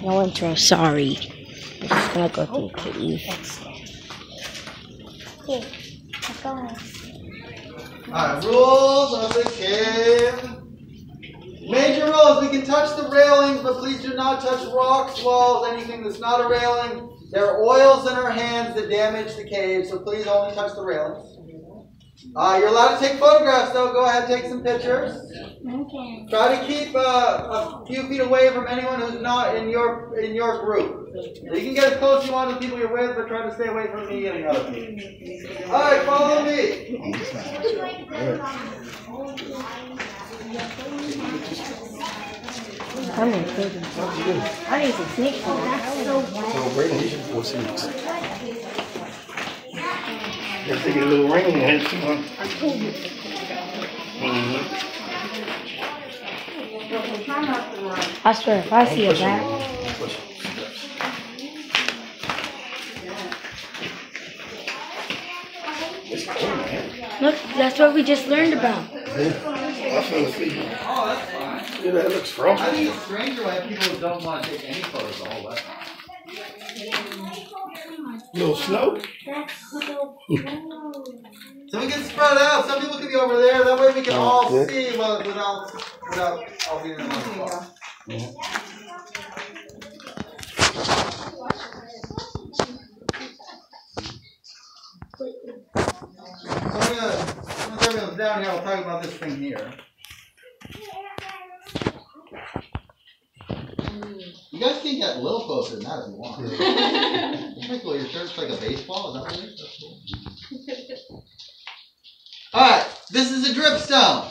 No intro, sorry. I'm just gonna go to the cave. Okay, let's go. Alright, rules of the cave. Major rules, we can touch the railings, but please do not touch rocks, walls, anything that's not a railing. There are oils in our hands that damage the cave, so please only touch the railings. You're allowed to take photographs though, go ahead and take some pictures. Okay. Try to keep a few feet away from anyone who's not in your group. You can get as close as you want to the people you're with, but try to stay away from me getting other people. Alright, follow me. I'm in prison. I need some snakes. That's so wet. Let's take a little ring in there. I swear, if I see a bat, It's cold, man. look, that's what we just learned about. I fell asleep. Oh, that's fine. Yeah, that looks frosty. I think it's strange when people who don't want to take any photos the whole way. Little snow? That's so cool. So we can spread out. Some people can be over there. That way we can all good. see without all being in one spot. Once everyone's down here, I'll talk about this thing here. You guys can get a little closer than that if you want. That's pretty cool. Your shirt's like a baseball. Is that what it is? That's cool. Alright, this is a dripstone.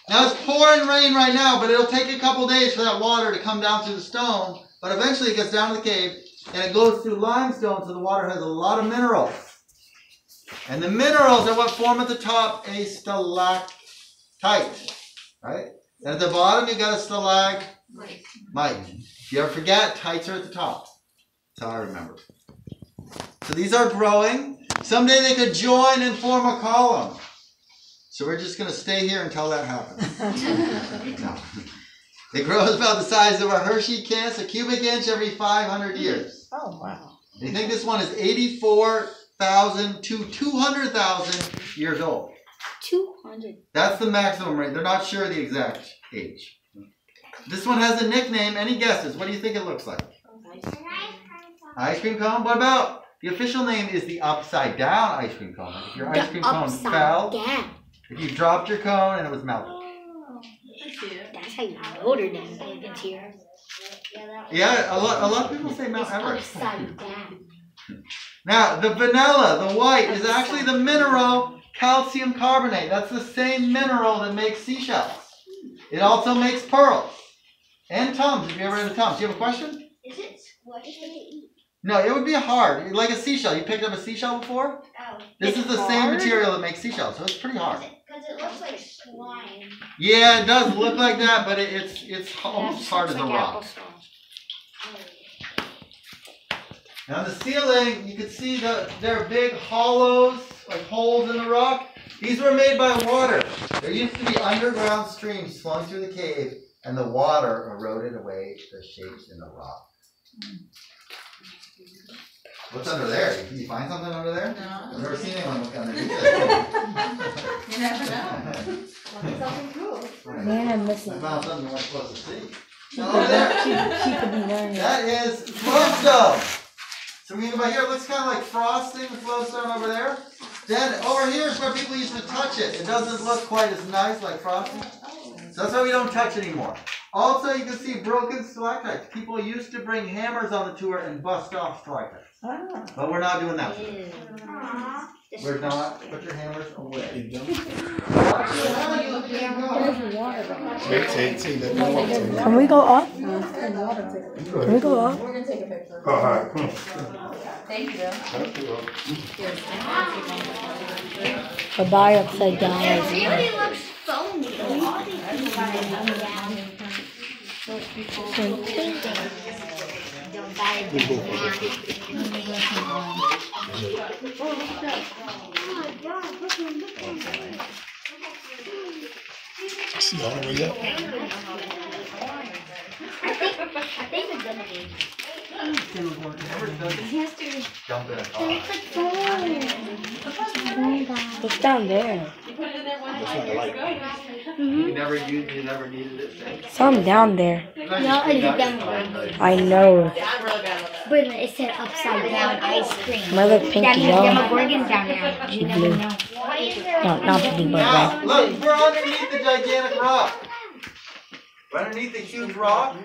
Now it's pouring rain right now, but it'll take a couple days for that water to come down through the stone. But eventually it gets down to the cave and it goes through limestone, so the water has a lot of minerals. And the minerals are what form at the top a stalactite. Right? And at the bottom you got a stalagmite. If you ever forget, tights are at the top. That's how I remember. So these are growing. Someday they could join and form a column. So we're just going to stay here until that happens. No. It grows about the size of a Hershey kiss, a cubic inch every 500 years. Oh, wow. They think this one is 84,000 to 200,000 years old. 200. That's the maximum rate. They're not sure the exact age. This one has a nickname. Any guesses? What do you think it looks like? Ice cream cone? What about the official name is the upside down ice cream cone. Like if your ice cream cone fell, if you dropped your cone and it was melted. That's how you know they're down it's here. Yeah, a lot of people say Mount Everest. Upside down. Now, the vanilla, the white, is actually the mineral calcium carbonate. That's the same mineral that makes seashells. It also makes pearls. And Tums, if you ever had a Tums. Do you have a question? Is it squishy? No, it would be hard. Like a seashell. You picked up a seashell before? Oh. This is the same material that makes seashells, so it's pretty hard. Because it looks like slime. Yeah, it does look like that, but it's almost hard as a rock. Now the ceiling, you can see there are big hollows, like holes in the rock. These were made by water. There used to be underground streams flowing through the cave, and the water eroded away the shapes in the rock. What's under there? Can you find something under there? No. I've never seen anyone look underneath it. You never know. Something cool. Man, I'm missing. I found something you weren't supposed to see. She Over there. could be learning. That is flowstone. So we about here, it looks kind of like frosting, the flowstone over there. Then over here is where people used to touch it. It doesn't look quite as nice like frosting. So that's why we don't touch anymore. Also, you can see broken stalactites. People used to bring hammers on the tour and bust off stalactites. Ah. But we're not doing that. Aww. We're not. Put your hammers away. Can we go up? Can we go up? We're going to take a picture. All right. Thank you, Bill. Goodbye, upside down. It really looks foamy. Don't buy it. See all the way up. I think it's gonna be. Jump in a car. It's like foam. It's down there. You never needed it. Some down there. No, it's down. I know. But it said upside down ice cream. My little pinky yellow. Demogorgon's down there. You never Blue. know. No, not blue, but Now, red. look, we're underneath the gigantic rock. We're underneath the huge rock.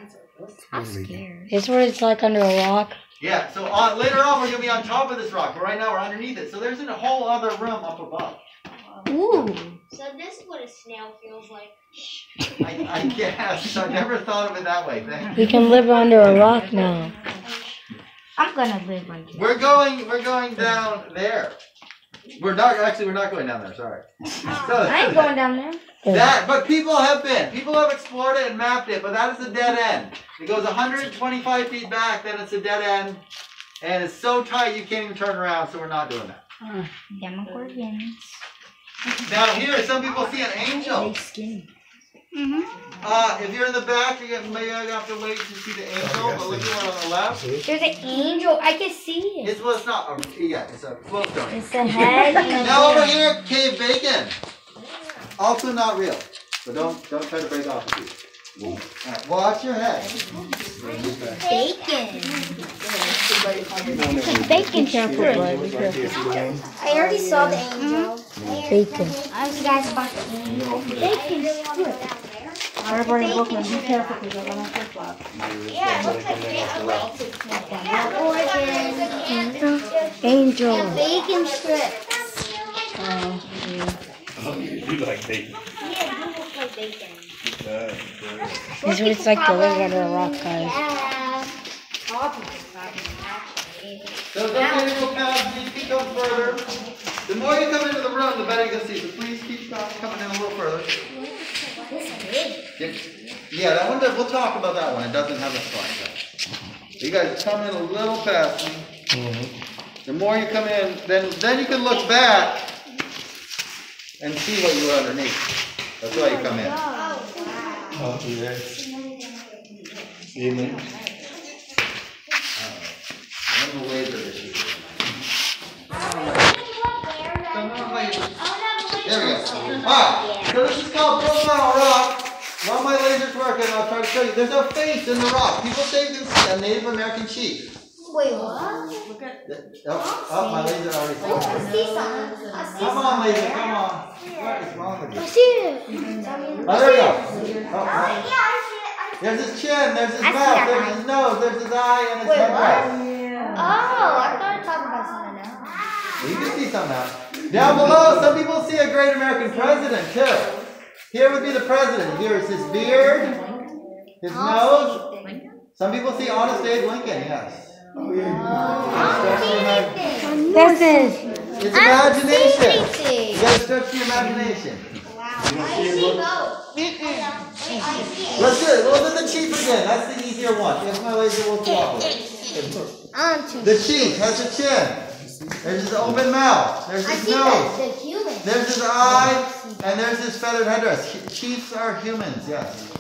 I'm scared. It's where it's like under a rock. Yeah, so later on we're going to be on top of this rock, but right now we're underneath it. So there's a whole other room up above. Ooh. So this is what a snail feels like. I guess. I never thought of it that way. Thank you. We can live under a rock now. I'm gonna live under. We're going down there. We're not going down there, sorry. I ain't going down there. But people have explored it and mapped it, but that is a dead end. It goes 125 feet back, then it's a dead end, and it's so tight you can't even turn around, so we're not doing that. Demogorgons. Now here, some people see an angel. If you're in the back, maybe I have to wait to see the angel, but look at one on the left. There's an angel. I can see it. It's not a, it's a float stone. It's the head. Now over here, cave bacon. Also not real. So don't try to break off the piece. Alright, watch your head. Bacon. Bacon careful, bud. Be careful. I already saw the angel. Bacon. I was guys about the angel. Bacon. Everybody looking, be careful because they're gonna flip flop. Yeah, it looks like Angel. bacon strips. Oh, you like bacon. Yeah, it looks like bacon. This is what it's like to live under a rock, guys. Yeah. So don't get into a path, please keep going further. The more you come into the room, the better you can see. So please keep coming in a little further. Yeah, that one, we'll talk about that one. It doesn't have a spot. You guys come in a little past me. The more you come in, then you can look back and see what you were underneath. That's why you come in. Oh, yeah. Evening. I'm the laser issue. There we go. Alright, so this is called Profile Rock. While my laser's working, I'll try to show you. There's a face in the rock. People say you can see a Native American chief. Wait, what? Oh, my laser already saw I it. see something. I see Come on, laser, come on. What is wrong with I you? see it. Oh, there we go. Oh, Yeah, I see it. there's his chin, there's his I see mouth, that there's eye. his nose, there's his eye, and his Wait, head. what? Yeah. Oh, I thought you were talking about something else. Well, you can see some now. Down below, some people see a great American president, too. Here would be the president. Here is his beard, his nose. Some people see Honest Abe Lincoln, yes. This is. It's imagination. anything. You gotta stretch the imagination. Let's do it. We'll do the chief again. That's the easier one. If my laser will cooperate. The chief has a chin. There's his open mouth. There's his nose. The human. There's his eye. And there's his feathered headdress. Chiefs are humans, yes.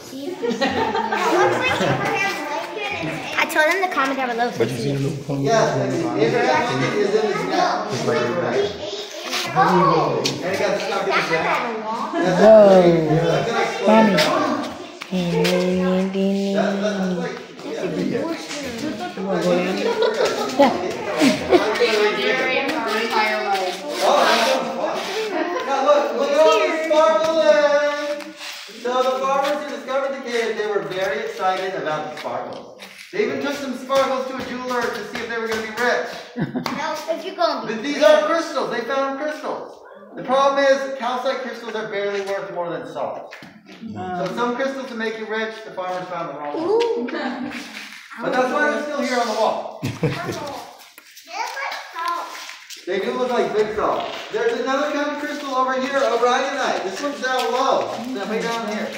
I told him to comment down below. But you see the little pony? Yes, Abraham Lincoln is in his neck. And he got stuck in his neck. Whoa. Mommy. Now look at all the sparkling. So the farmers who discovered the cave, they were very excited about the sparkles. They even took some sparkles to a jeweler to see if they were going to be rich. If you're going to But these are crystals. They found crystals. The problem is calcite crystals are barely worth more than salt. So some crystals to make you rich, the farmers found the wrong one. But that's why they're still here on the wall. They do look like big salt. There's another kind of crystal over here, Aragonite. This one's down low. It's way down here.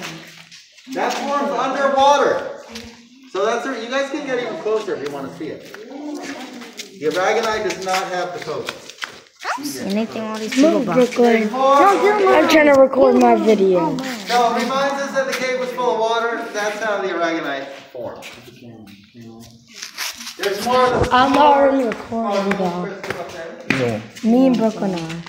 That forms underwater. So that's where you guys can get even closer if you want to see it. The Aragonite does not have the coat. Anything all these people Brooklyn. I'm trying to record my video. No, it reminds us that the cave was full of water. That's how the Aragonite formed. There's more of the I'm already recording, though. crystals up there. Yeah. Me and Brooklyn are.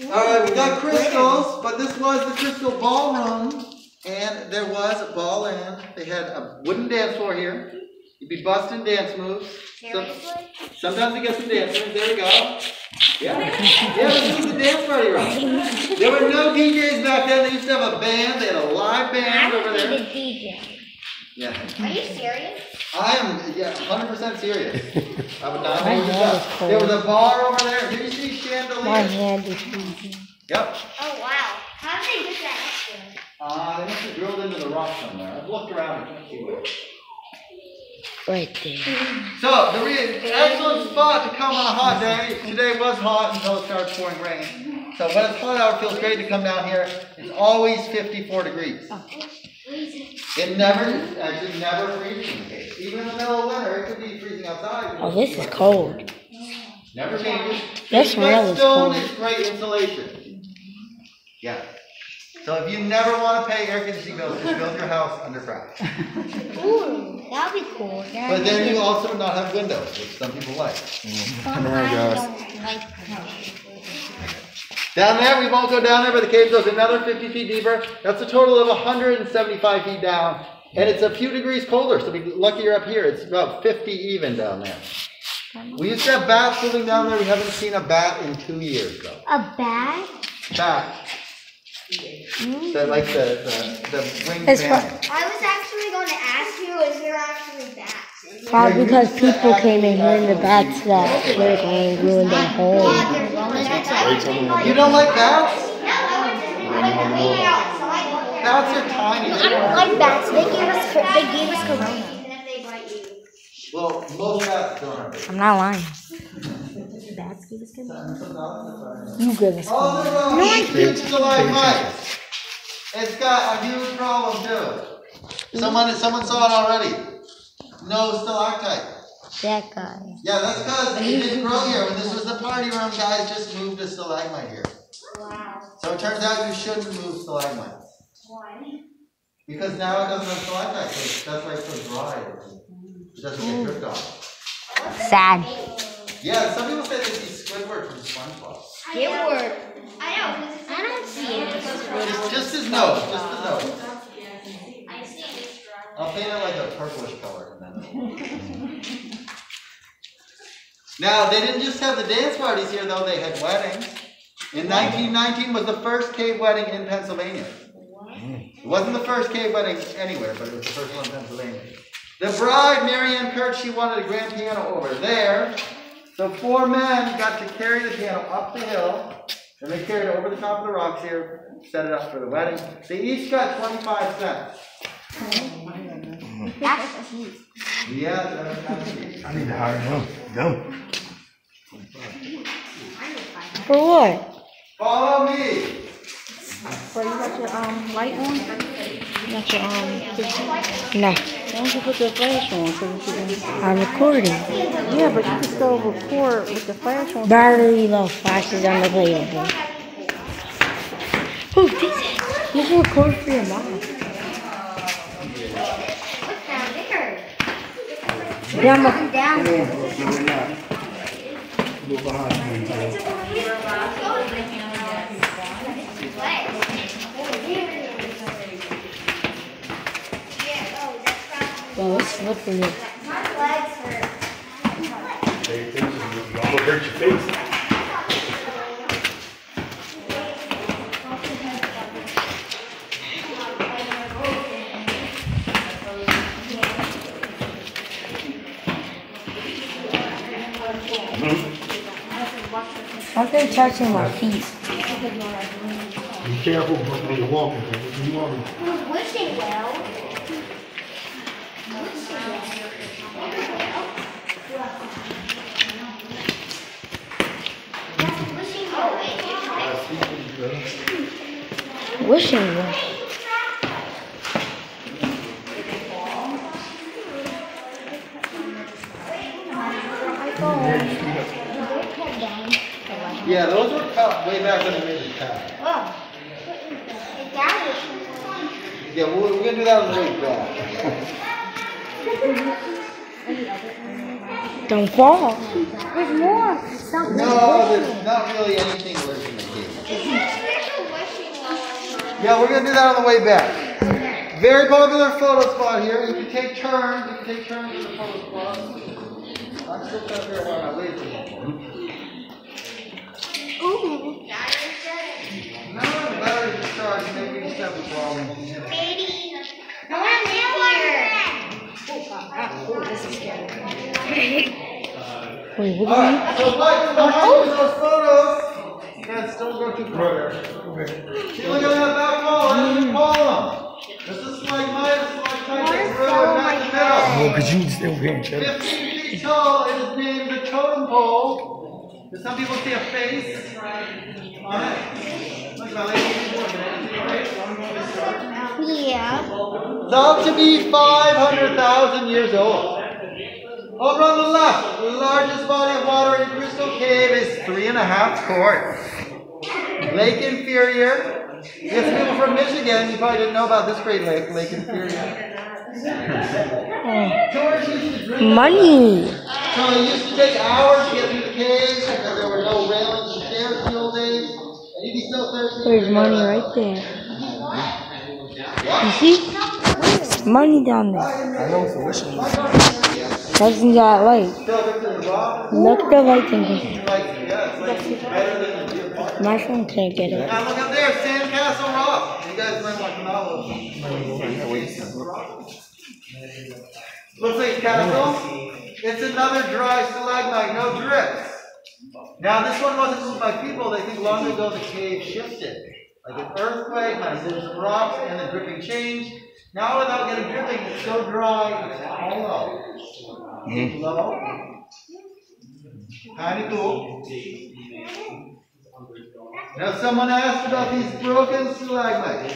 Alright, we got crystals, but this was the crystal ballroom. And there was a ball in. They had a wooden dance floor here. You'd be busting dance moves. Sometimes you get some dance moves. There we go. Yeah. Yeah, this was the dance party room. There were no DJs back then. They used to have a band. They had a live band over there. DJ. Yeah. Are you serious? I am, 100% serious. I would not My make this hand up. is cold. There was a bar over there. Here you see My chandeliers. hand is freezing. Yep. Oh wow. How did they get that up there? They must have drilled into the rock somewhere. I've looked around. I can't see where. Right there. So, excellent spot to come on a hot day. Today was hot until it started pouring rain. So when it's hot out, it feels great to come down here. It's always 54 degrees. It actually never freezes. Even in the middle of winter, it could be freezing outside. Oh, this is cold. Never changes. This one is Stone cold. is great insulation. Yeah. So if you never want to pay air conditioning bills, just build your house underground. Ooh, that'd be cool. But then you also not have windows, which some people like. Some I don't like. Down there, we won't go down there, but the cave goes another 50 feet deeper. That's a total of 175 feet down. And it's a few degrees colder, so be lucky you're up here. It's about 50 even down there. We used to have bats living down there. We haven't seen a bat in 2 years, though. A bat? Bat. Like the winged It's man. I was actually going to ask you, is there actually bats? Probably because people came in here and the bats that were going to ruin their home. You don't like bats? No, I went outside. Bats are tiny. I don't like bats. They gave us corona. Well, most bats don't have it. I'm not lying. Bats give us corona. You give us Oh, corona. there's a huge stalagmite. It's got a huge problem too. Someone saw it already. No stalactite. That guy. Yeah, that's because it didn't grow here. When this was the party room, guys just moved a stalagmite here. Wow. So it turns out you shouldn't move stalagmites. Why? Because now it doesn't have stalactite. That's why it's so dry. It doesn't get dripped on. Sad. Yeah, some people say they see Squidward from SpongeBob. Squidward. I know. I don't see it. Just his nose, just the nose. I see it. I'll paint it like a purplish color. Now, they didn't just have the dance parties here, though. They had weddings. In 1919 was the first cave wedding in Pennsylvania. It wasn't the first cave wedding anywhere, but it was the first one in Pennsylvania. The bride, Mary Ann Kurt, she wanted a grand piano over there. So 4 men got to carry the piano up the hill. And they carried it over the top of the rocks here, set it up for the wedding. They each got 25 cents. That's cute. Yeah, that's kind of neat. I need to hire him. Go. For what? Follow me. Bro, you got your light on? You got your No. why don't you put your flash on so that you can... I'm recording. Yeah, but you can still record with the flash on. Battery low. Flashes unavailable. Oh, this you can record for your mom. What's down there? Yeah, I'm Down there. Go behind me. Oh, it's slippery. My legs hurt. Pay attention. You almost hurt your face. Something touching my feet. Be careful when you're walking. When you're walking. Who's wishing well? Wishing well. Yeah, those were cut way back when they made the cat. Oh. Yeah, we're going to do that on the way back. Don't fall. There's more. Stop. No, there's not really anything worse in the cave. Yeah, we're gonna do that on the way back. Very popular photo spot here. You can take turns. You can take turns in the photo spot. I'm still trying to figure out why my laser won't work. Ooh. No, the battery's discharged. Maybe we just have a problem. Baby. I want to live here. Wait, what Alright, so like behind you in those photos, you guys don't go too far there. See, look at that back wall, what do you call them? This is stalagmite, a stalactite that's growing back in the middle. Oh, because you still can't tell. 15 feet tall, it is named the totem pole. Do some people see a face on it? Look at that lady. Yeah. Thought to be 500,000 years old. Over on the left, the largest body of water in Crystal Cave is 3.5 quarts. Lake Inferior. You have some people from Michigan, you probably didn't know about this great lake, Lake Inferior. Tourists used to drink money? So it used to take hours to get through the cave because there were no railings and stairs in the old days. And you'd be so thirsty. There's money right there. You see? Money down there. I know it's delicious. Doesn't that light? Look at the light thing. My phone can't get it. Now look up there, Sandcastle Rock. You guys might want to know. Looks like castle. It's another dry stalagmite, no drips. Now this one wasn't moved by people. They think long ago the cave shifted. Like an earthquake, might have moved some rocks, and the dripping changed. Now without getting dripping, it's so dry, it's hollow. Low. Kind of cool. Now someone asked about these broken stalagmites.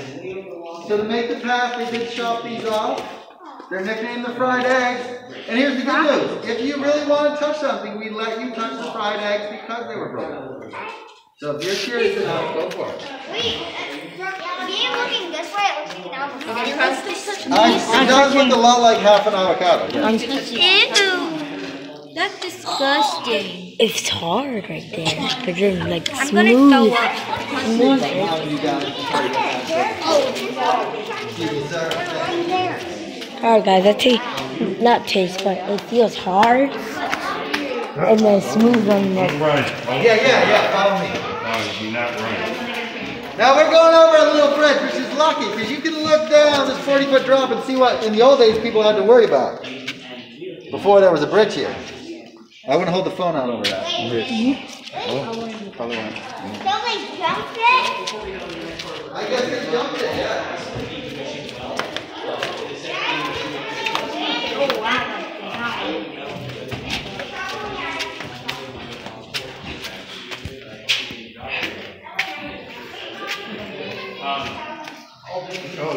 So to make the path, they did chop these off. They're nicknamed the fried eggs. And here's the good news. If you really want to touch something, we let you touch the fried eggs because they were broken. So if you're curious enough, go for it. Wait, being looking this way, it looks like an avocado. It does look a lot like half an avocado. Yeah. Ew. That's disgusting. It's hard right there, but then like I'm gonna throw smooth. up. Smooth. Alright guys, that not taste, but it feels hard. And then smooth on the Right. Yeah, follow me. You're not right. Now we're going over a little bridge, which is lucky, because you can look down this 40-foot drop and see what, in the old days, people had to worry about. Before there was a bridge here. I wouldn't hold the phone out over that. Probably not. So they jumped it? I guess they jumped it, yeah. Oh, wow. Oh,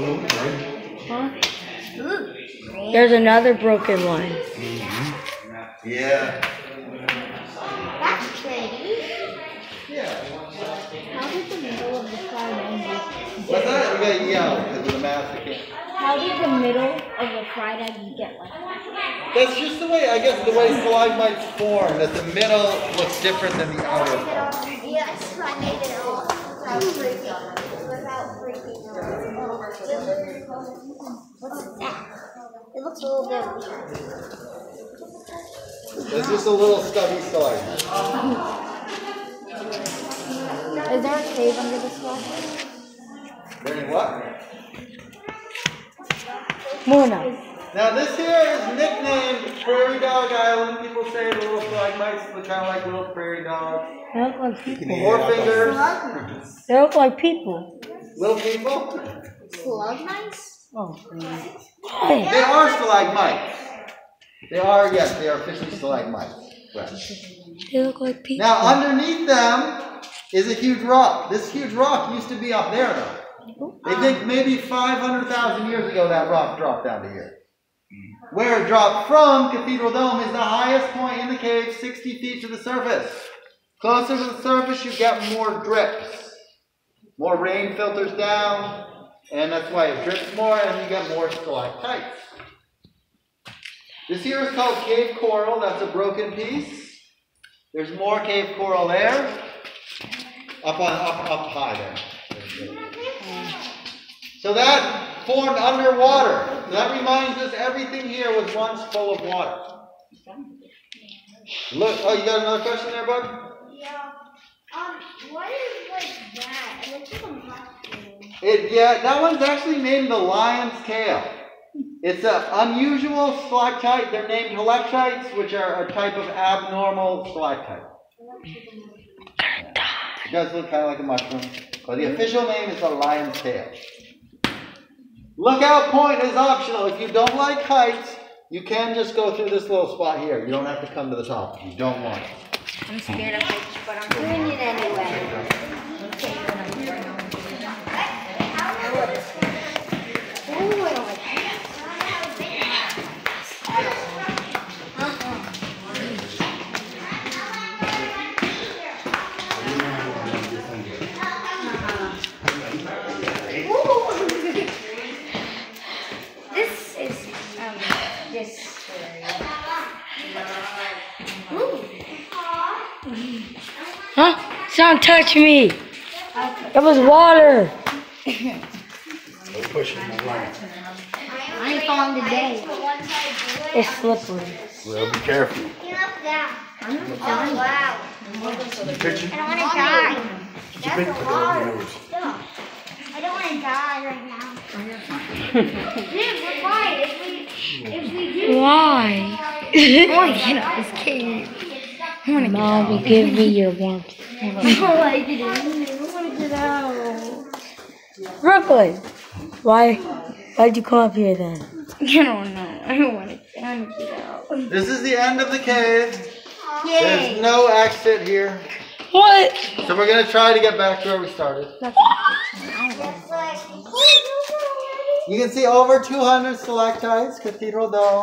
no. There's another broken one. Yeah. That's pretty. Yeah. How did the middle of the fried egg What's that? We got to yell because of the mask. How did the middle of the fried egg get like that? That's just the way, I guess, the way stalagmites form, that the middle looks different than the outer part. Yes, I made it all without freaking. Without freaking. What's that? It looks a little bit weird. It's just a little stubby stalagmite. Is there a cave under this wall? Very what? More now. Now this here is nicknamed Prairie Dog Island. People say the little stalagmites look kind of like little prairie dogs. They look like people. 4 fingers. They look like people. Little people. Slug mice? Oh, They are stalagmites. They are, yes, they are officially stalagmites. Right. they look like people. Now underneath them is a huge rock. This huge rock used to be up there though. They think maybe 500,000 years ago that rock dropped down to here. Where it dropped from, Cathedral Dome, is the highest point in the cave, 60 feet to the surface. Closer to the surface, you get more drips. More rain filters down, and that's why it drips more, and you get more stalactites. This here is called cave coral. That's a broken piece. There's more cave coral there. Up high there. So that formed underwater. So that reminds us everything here was once full of water. Look, oh, you got another question there, bud? Yeah. What is like that? It looks like a mushroom. Yeah, that one's actually named the lion's tail. It's an unusual stalactite. They're named helictites, which are a type of abnormal stalactite. It does look kind of like a mushroom, but the official name is the lion's tail. Lookout point is optional. If you don't like heights, you can just go through this little spot here. You don't have to come to the top if you don't want it. I'm scared of heights, but I'm Doing it anyway. This is this Huh? Someone touched me. It was water. Don't push it, don't run it. I ain't falling today. It's slippery. Well, be careful. Get up down. I'm not Oh, dying. wow. You pitching? I don't want to die. Did you pitch? That's a Put it over lot your of nose. stuff. I don't want to die right now. Dude, we're fine. If we do. Why? I want to get out of this cave. I want to get out. Mommy, give me your warmth. I don't like it. I want to get out. Brooklyn, why'd you come up here then? I don't know. I don't want to get out. This is the end of the cave. Yay. There's no exit here. What? So we're going to try to get back to where we started. Just like. You can see over 200 stalactites, Cathedral Dome.